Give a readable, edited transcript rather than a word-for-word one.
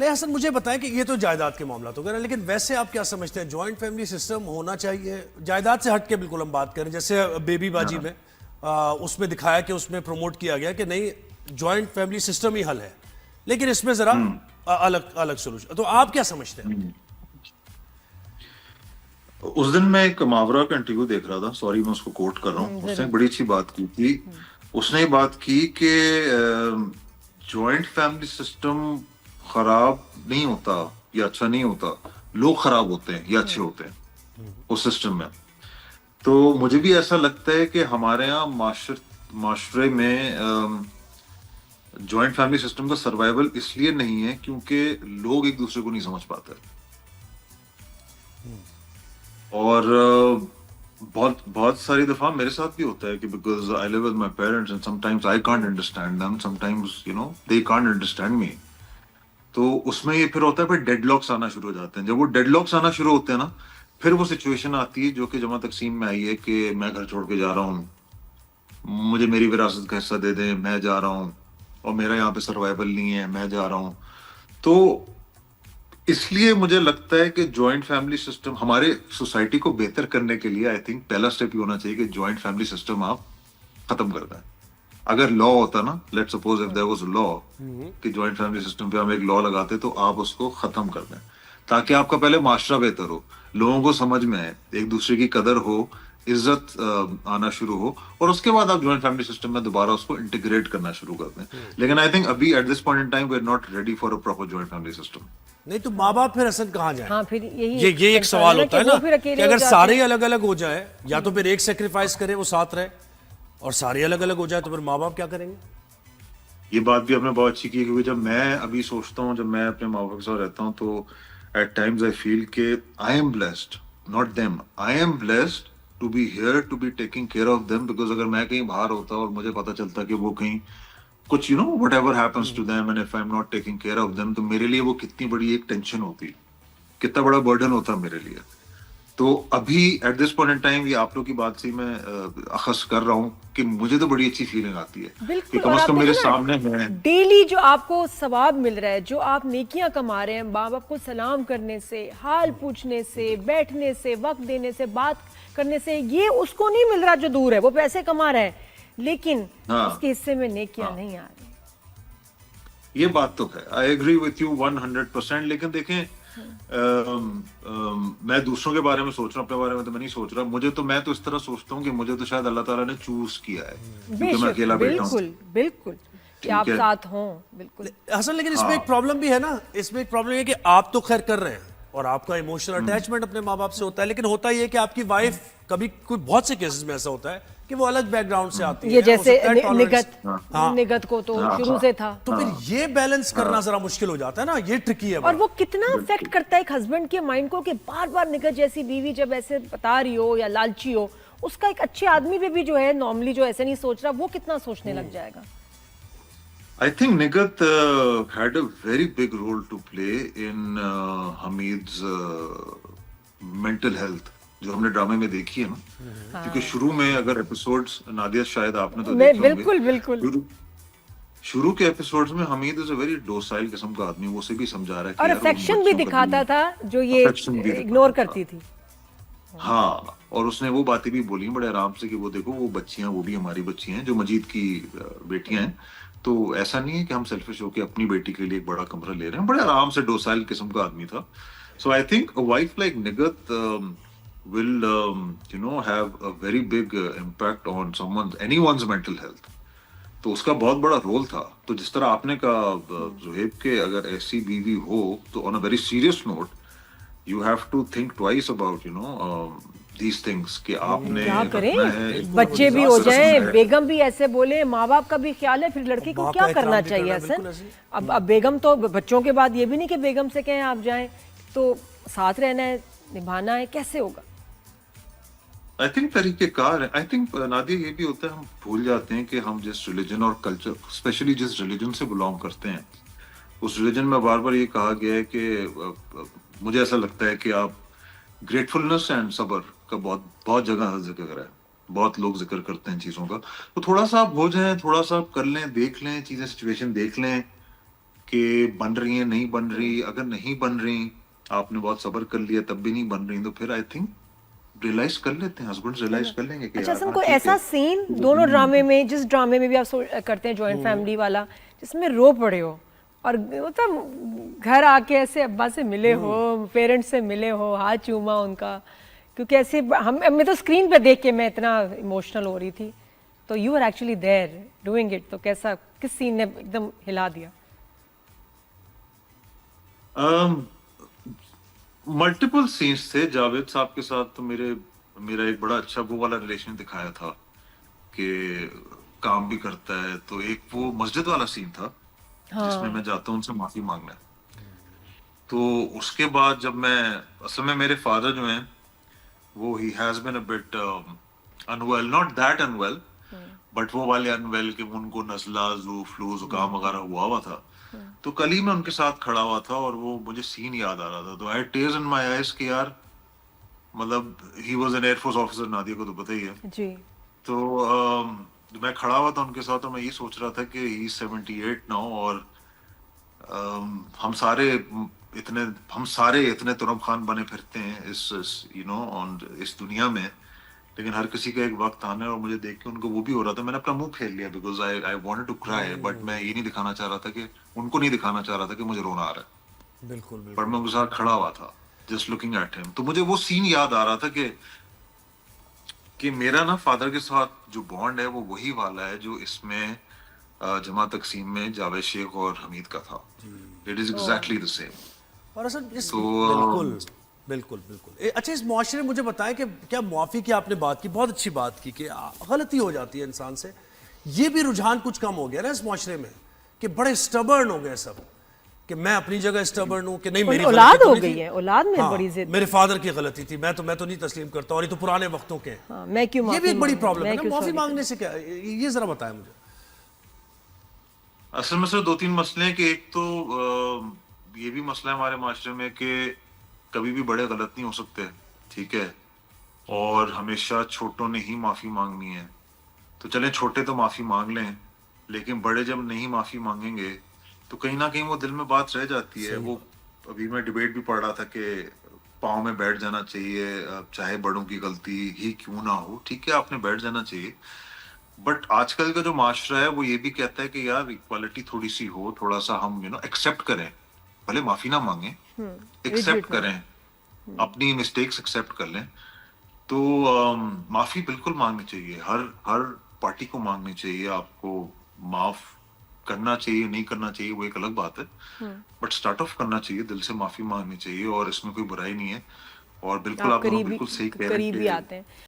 ले हसन, मुझे बताएं कि ये तो जायदाद के मामला तो कर रहे हैं, लेकिन वैसे आप क्या समझते हैं, जॉइंट फैमिली सिस्टम होना चाहिए? जायदाद से हट के बिल्कुल हम बात करें, जैसे बेबी बाजी हाँ। में उसमें दिखाया कि उसमें प्रमोट किया गया कि नहीं, जॉइंट फैमिली सिस्टम ही हल है, लेकिन इसमें जरा हम्म। अलग अलग सोल्यूशन। तो आप क्या समझते हैं? हम्म। उस दिन मैं एक मावरा का इंटरव्यू देख रहा था, सॉरी मैं उसको कोट कर रहा हूँ, उसने एक जरूर। बड़ी अच्छी बात की थी। उसने ये बात की कि जॉइंट फैमिली सिस्टम खराब नहीं होता या अच्छा नहीं होता, लोग खराब होते हैं या अच्छे होते हैं उस सिस्टम में। तो मुझे भी ऐसा लगता है कि हमारे यहाँ माशरे में जॉइंट फैमिली सिस्टम का सर्वाइवल इसलिए नहीं है क्योंकि लोग एक दूसरे को नहीं समझ पाते। और बहुत बहुत सारी दफा मेरे साथ भी होता है कि because I live with my parents and sometimes I can't understand them, sometimes you know they can't understand me. तो उसमें ये फिर होता है, फिर डेडलॉक्स आना शुरू हो जाते हैं। जब वो डेडलॉक्स आना शुरू होते हैं ना, फिर वो सिचुएशन आती है जो कि जमा तकसीम में आई है कि मैं घर छोड़ के जा रहा हूँ, मुझे मेरी विरासत का हिस्सा दे दें, मैं जा रहा हूँ, और मेरा यहाँ पे सर्वाइवल नहीं है, मैं जा रहा हूँ। तो इसलिए मुझे लगता है कि जॉइंट फैमिली सिस्टम हमारे सोसाइटी को बेहतर करने के लिए आई थिंक पहला स्टेप ये होना चाहिए कि जॉइंट फैमिली सिस्टम आप खत्म कर दें। अगर लॉ होता ना, let suppose if there was law कि जॉइंट फैमिली सिस्टम पे हम एक लॉ लगाते, तो आप उसको खत्म कर दें, ताकि आपका पहले माशरा बेहतर हो, लोगों को समझ में आए, एक दूसरे की कदर हो, इज्जत आना शुरू हो, और उसके बाद आप जॉइंट फैमिली सिस्टम में दोबारा उसको इंटीग्रेट करना शुरू कर दें। लेकिन आई थिंक अभी at this point in time we are not ready for a proper joint family system. नहीं तो माँ बाप फिर हसन कहाँ जाए? हाँ, फिर यही ये एक सवाल होता है कि ना वो फिर कि अकेले अगर हो जाते सारे हैं। अलग अलग हो जाए, या तो फिर एक सेक्रीफाइस करे वो साथ रहे, और सारे अलग अलग हो जाए तो फिर माँ बाप क्या करेंगे? ये बात भी आपने बहुत अच्छी की, क्योंकि जब मैं अभी सोचता हूँ, जब मैं अपने माँ बाप के साथ रहता हूँ, तो एट टाइम्स आई फील के I am blessed, not them, I am blessed to be here, to be taking care of them. Because अगर मैं कहीं बाहर होता और मुझे पता चलता कि वो कहीं कुछ you know whatever happens to them and if I am not taking care of them, तो मेरे लिए वो कितनी बड़ी एक टेंशन होती, कितना बड़ा बर्डन होता मेरे लिए। तो अभी at this point in time ये आप लोग की बात से मैं अखस कर रहा हूँ कि मुझे तो बड़ी अच्छी फीलिंग आती है कि बिल्कुल। कम और से आप कम मेरे देखो ना, सामने है। डेली जो आपको सवाब मिल रहा है, जो आप नेकियां कमा रहे हैं, माँ बाप को सलाम करने से, हाल पूछने से, बैठने से, वक्त देने से, बात करने से, ये उसको नहीं मिल रहा जो दूर है। वो पैसे कमा रहा है, लेकिन हाँ। उसके हिस्से में नेकियां हाँ। नहीं आ रही। ये बात तो है, आई एग्री विथ यू 100%। लेकिन देखें, मैं दूसरों के बारे में सोच रहा हूँ, अपने बारे में तो मैं नहीं सोच रहा। मुझे तो, मैं तो इस तरह सोचता हूँ कि मुझे तो शायद अल्लाह ताला ने चूज किया है, क्योंकि मैं बेशक, अकेला बैठा हूँ। बिल्कुल बिल्कुल, कि ठीक आप है। साथ हों, बिल्कुल। हसन, लेकिन इसमें हाँ। एक प्रॉब्लम भी है ना, इसमें एक प्रॉब्लम है कि आप तो खैर कर रहे हैं और आपका इमोशनल अटैचमेंट अपने माँ बाप से होता है, लेकिन होता ये है कि आपकी वाइफ कभी कोई, बहुत से केसेस में ऐसा होता है कि वो अलग बैकग्राउंड से आती है, ये हो जैसे सकता है tolerance- हाँ। निगत को तो हाँ, शुरू हाँ। से था। तो फिर ये बैलेंस करना जरा मुश्किल हो जाता है ना, ये ट्रिकी है और बड़ा। वो कितना अफेक्ट करता है एक हस्बैंड के माइंड को कि बार बार निगत जैसी बीवी जब ऐसे बता रही हो या लालची हो, उसका एक अच्छे आदमी पे भी जो है नॉर्मली जो ऐसे नहीं सोच रहा, वो कितना सोचने लग जाएगा। I think Nigat had a very big role to play in Hamid's mental health, जो हमने ड्रामे में देखी है ना। क्योंकि शुरू में अगर एपिसोड्स, नादिया शायद आपने तो देखे होंगे, बिल्कुल बिल्कुल। शुरू के एपिसोड्स में Hamid is a very docile किस्म का आदमी, वो उसे भी समझा रहा है कि और यार उन अफेक्शन भी बच्चों का दिखाता था जो ये affection भी इग्नोर दिखाता करती थी। हाँ, और उसने वो बातें भी बोली बड़े आराम से कि वो देखो, वो बच्चियां, वो भी हमारी बच्चियां हैं, जो मजीद की बेटियां हैं। तो ऐसा नहीं है कि हम सेल्फिश होकर अपनी बेटी के लिए एक बड़ा कमरा ले रहे हैं। बड़े आराम से डोसाइल किस्म का आदमी था। So I think a wife like Nighat will have a very big impact on anyone's mental health। तो उसका बहुत बड़ा रोल था। तो जिस तरह आपने कहा जुहेब के, अगर ऐसी बीवी हो तो on a very serious note you have to think twice about these things कि आपने क्या रखना है, करें, बच्चे भी हो जाएं, बेगम भी ऐसे बोले, माँ बाप का भी ख्याल है, फिर लड़की को माँ क्या का करना एहतराम भी चाहिए करना है, हसन? बिल्कुल ऐसे। अब बेगम तो बच्चों के बाद ये भी नहीं कि बेगम से कहें आप जाएं, तो साथ रहना है, निभाना है, कैसे होगा? आई थिंक तरीकेकार है। आई थिंक नादिया ये भी होता है, हम भूल जाते हैं कि हम जिस रिलीजन और कल्चर, स्पेशली जिस रिलीजन से बिलोंग करते हैं, उस रिलीजन में बार बार ये कहा गया है कि मुझे ऐसा लगता है कि आप ग्रेटफुलनेस एंड सबर का बहुत बहुत जगह जिक्र है, बहुत लोग जिक्र करते हैं चीजों का। तो थोड़ा सा आप हो जाए, थोड़ा सा आप कर लें, देख लें चीजें, सिचुएशन देख लें कि बन रही है नहीं बन रही, अगर नहीं बन रही, आपने बहुत सब्र कर लिया तब भी नहीं बन रही, तो फिर आई थिंक रियलाइज कर लेते हैं, हस्बैंड रियलाइज कर लेंगे कि अच्छा यार सर, हाँ कोई ठीक ऐसा है। सीन दोनों ड्रामे में, जिस ड्रामे में भी आप करते हैं जॉइंट फैमिली वाला, जिसमें रो पड़े हो और मतलब घर आके ऐसे अब्बा से मिले हो, पेरेंट्स से मिले हो, हाथ चूमा उनका, क्योंकि ऐसे हम, मैं तो स्क्रीन पे देख के मैं इतना इमोशनल हो रही थी, तो you are actually there doing it, तो कैसा, किस सीन ने एकदम हिला दिया? मल्टीपल सीन्स थे जावेद साहब के साथ, तो मेरा एक बड़ा अच्छा वो वाला रिलेशन दिखाया था कि काम भी करता है। तो एक वो मस्जिद वाला सीन था जिसमें हाँ मैं जाता हूँ उनसे माफी मांगने। तो उसके बाद जब मैं, असल में मेरे फादर जो हैं वो ही has been a bit unwell, not that unwell, but वो वाले अनवेल कि उनको नजला, फ्लू, जुकाम वगैरह हुआ था। तो कल ही मैं उनके साथ खड़ा हुआ था और वो मुझे सीन याद आ रहा था, तो आई टेयर्स इन माय आईज कि यार, मतलब he was an air force officer, Nadia को तो पता ही है। जी। तो मैं खड़ा हुआ था उनके साथ और मैं ये सोच रहा था कि ही 78 नाउ, और हम सारे इतने तुरम खान बने फिरते हैं इस यू नो ऑन इस दुनिया में, लेकिन हर किसी का एक वक्त आना है। और मुझे देख के उनको वो भी हो रहा था, मैंने अपना मुंह फेर लिया because I wanted to cry, but मैं ये नहीं दिखाना चाह रहा था कि, उनको नहीं दिखाना चाह रहा था कि मुझे रोना आ रहा है। बिल्कुल पर बिल्कुल। मैं उनके साथ खड़ा हुआ था जस्ट लुकिंग एट हिम, तो मुझे वो सीन याद आ रहा था कि मेरा ना फादर के साथ जो बॉन्ड है वो वही वाला है जो इसमें जमा तकसीम में जावेद शेख और हमीद का था। It is exactly the same. और असल इस तो बिल्कुल बिल्कुल बिल्कुल अच्छा, इस मुआशरे में मुझे बताएं कि क्या मुआफ़ी की आपने बात की, बहुत अच्छी बात की कि गलती हो जाती है इंसान से, ये भी रुझान कुछ कम हो गया ना इस मुआशरे में कि बड़े स्टबर्न हो गए सब, कि मैं अपनी जगह स्टबर्न हूं कि नहीं मेरी औलाद गलती तो हो नहीं गई थी। है, औलाद में हाँ, बड़ी जिद। मेरे फादर की गलती थी, मैं तो नहीं तस्लीम करता, और ये तो पुराने वक्तों के हैं। हाँ, मैं क्यों ये भी माफी एक बड़ी मांगूं, प्रॉब्लम है मैं ना, क्यों माफी सॉरी मांगने से क्या, ये जरा बताएं मुझे। असल में सर दो तीन मसले हैं कि एक तो ये भी मसला है हमारे माशरे में कि कभी भी बड़े गलत नहीं हो सकते, ठीक है, और हमेशा छोटों ने ही माफी मांगनी है। तो चले छोटे तो माफी मांग लें, लेकिन बड़े जब नहीं माफी मांगेंगे तो कहीं ना कहीं वो दिल में बात रह जाती है। सही वो अभी मैं डिबेट भी पढ़ रहा था कि पाँव में बैठ जाना चाहिए, चाहे बड़ों की गलती ही क्यों ना हो, ठीक है आपने बैठ जाना चाहिए। बट आजकल का जो माशरा है वो ये भी कहता है कि यार इक्वालिटी थोड़ी सी हो, थोड़ा सा हम एक्सेप्ट करें, भले माफी ना मांगे, एक्सेप्ट रिजिड ना। करें, अपनी मिस्टेक्स एक्सेप्ट कर लें। तो माफी बिल्कुल मांगनी चाहिए, हर हर पार्टी को मांगनी चाहिए। आपको माफ करना चाहिए नहीं करना चाहिए वो एक अलग बात है, बट स्टार्ट ऑफ करना चाहिए, दिल से माफी मांगनी चाहिए, और इसमें कोई बुराई नहीं है। और बिल्कुल आप आप दोनों बिल्कुल सही कह रहे हैं करीबी कि आते हैं।